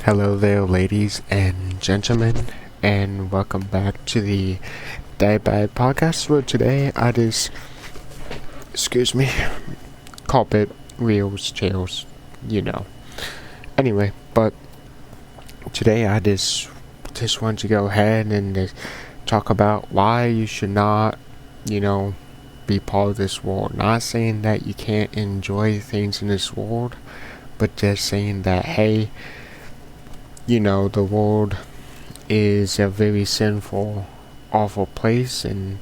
Hello there, ladies and gentlemen, and welcome back to the Die Bad podcast. Where today I just, carpet, wheels, chairs, you know. Anyway, but today I just want to go ahead and just talk about why you should not, be part of this world. Not saying that you can't enjoy things in this world, but just saying that, hey, the world is a very sinful, awful place, and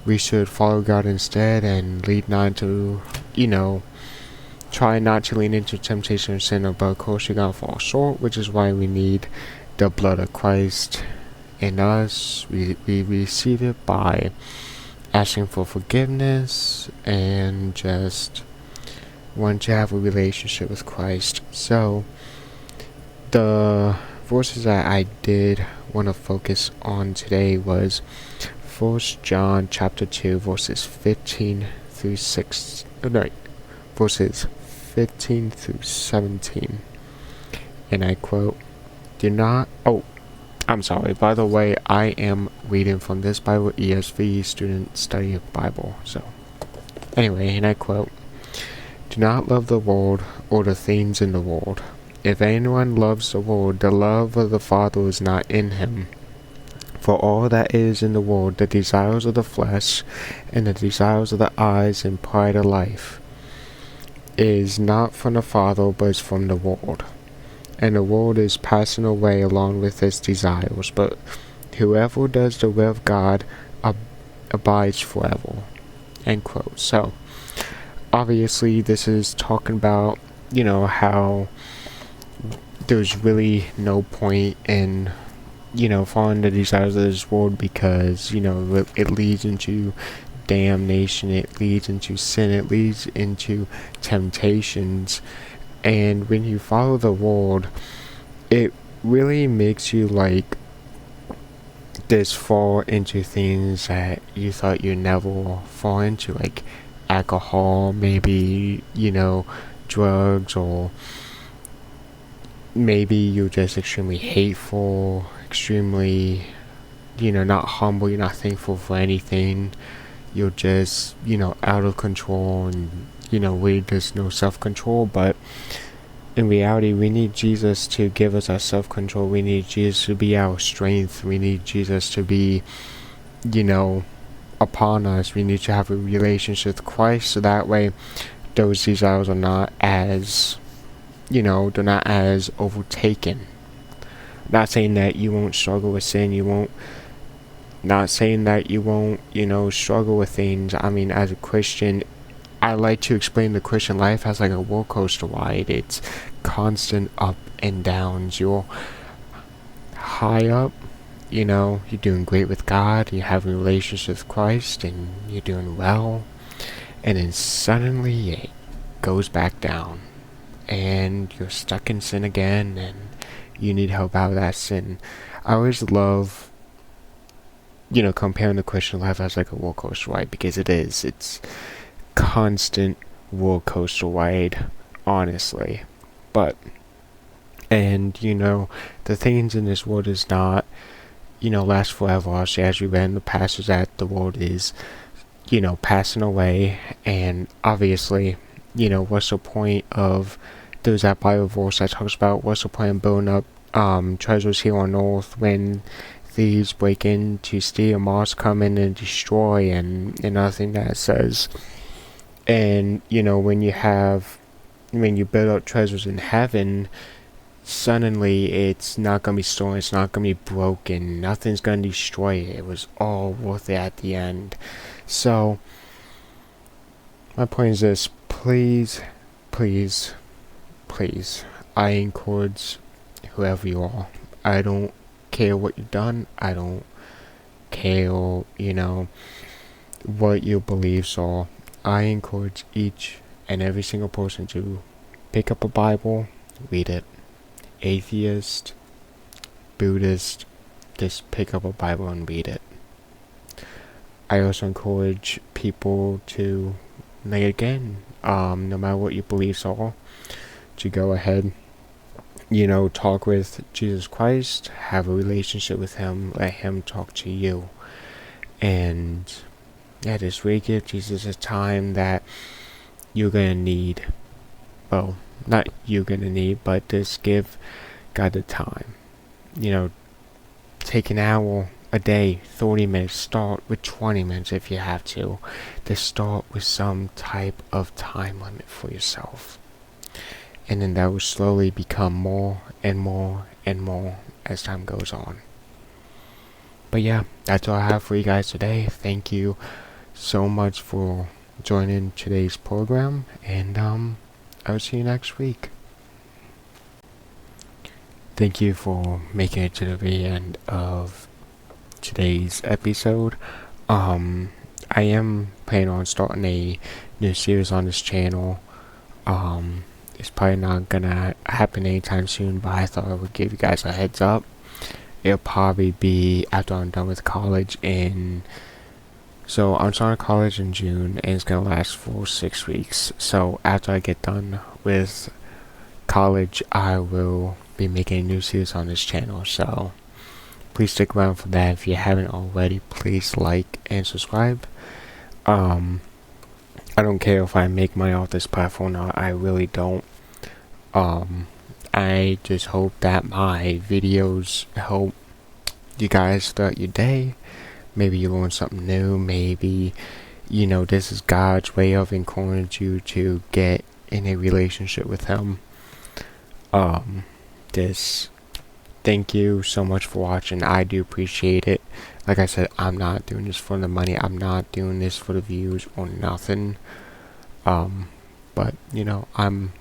we should follow God instead and lead not to, try not to lean into temptation or sin, but of course you're gonna fall short, which is why we need the blood of Christ in us. We receive it by asking for forgiveness and just want to have a relationship with Christ. So, the verses that I did want to focus on today was 1 John chapter 2 verses 15 through 17, and I quote, I'm sorry, by the way, I am reading from this Bible, ESV Student Study Bible. So anyway, and I quote, "Do not love the world or the things in the world. If anyone loves the world, the love of the Father is not in him. For all that is in the world, the desires of the flesh, and the desires of the eyes, and pride of life, is not from the Father, but is from the world. And the world is passing away along with its desires, but whoever does the will of God abides forever." End quote. So, obviously, this is talking about, how there's really no point in, following the desires of this world because, it leads into damnation, it leads into sin, it leads into temptations. And when you follow the world, it really makes you this fall into things that you thought you'd never fall into, like alcohol, maybe, drugs, or maybe you're just extremely hateful, extremely, not humble, you're not thankful for anything. You're just, out of control, and, really there's no self-control. But in reality, we need Jesus to give us our self-control. We need Jesus to be our strength. We need Jesus to be, upon us. We need to have a relationship with Christ, so that way those desires are not as, they're not as overtaken. Not saying that you won't struggle with sin, not saying that you won't, struggle with things. I mean, as a Christian, I like to explain the Christian life as like a roller coaster ride. It's constant up and downs. You're high up, you're doing great with God, you have a relationship with Christ, and you're doing well. And then suddenly it goes back down, and you're stuck in sin again, and you need help out of that sin. I always love, comparing the Christian life as like a roller coaster ride, because it is. It's constant roller coaster ride, honestly. And the things in this world is not, last forever. Also, as we read in the passage, that the world is, passing away. And obviously, what's the point of, there's that Bible verse that talks about what's the point of building up treasures here on earth when thieves break in to steal, moths come in and destroy, and another thing that it says. And when you build up treasures in heaven, suddenly it's not gonna be stolen, it's not gonna be broken, nothing's gonna destroy it. It was all worth it at the end. So my point is this: please, I encourage whoever you are. I don't care what you've done. I don't care, what your beliefs are. I encourage each and every single person to pick up a Bible, read it. Atheist, Buddhist, just pick up a Bible and read it. I also encourage people to, no matter what your beliefs are, to go ahead, talk with Jesus Christ, have a relationship with him, let him talk to you. And yeah, just really give Jesus a time that you're gonna need. Well, not you're gonna need, but just give God the time. Take an hour a day, 30 minutes, start with 20 minutes if you have to. Just start with some type of time limit for yourself. And then that will slowly become more and more and more as time goes on. But yeah, that's all I have for you guys today. Thank you so much for joining today's program, and I will see you next week. Thank you for making it to the very end of today's episode. I am planning on starting a new series on this channel. It's probably not gonna happen anytime soon, but I thought I would give you guys a heads up. It'll probably be after I'm done with college so I'm starting college in June, and it's gonna last for 6 weeks. So after I get done with college, I will be making a new series on this channel. So please stick around for that. If you haven't already, please like and subscribe. I don't care if I make money off this platform or not. I really don't. I just hope that my videos help you guys throughout your day. Maybe you learn something new. Maybe, this is God's way of encouraging you to get in a relationship with Him. Thank you so much for watching. I do appreciate it. Like I said, I'm not doing this for the money. I'm not doing this for the views or nothing. But, I'm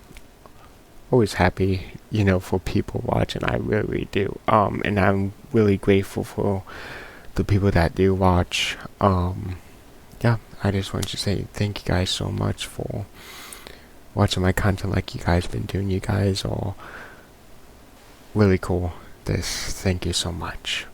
always happy, for people watching. I really do. And I'm really grateful for the people that do watch. Yeah, I just wanted to say thank you guys so much for watching my content like you guys been doing. You guys are really cool. Thank you so much.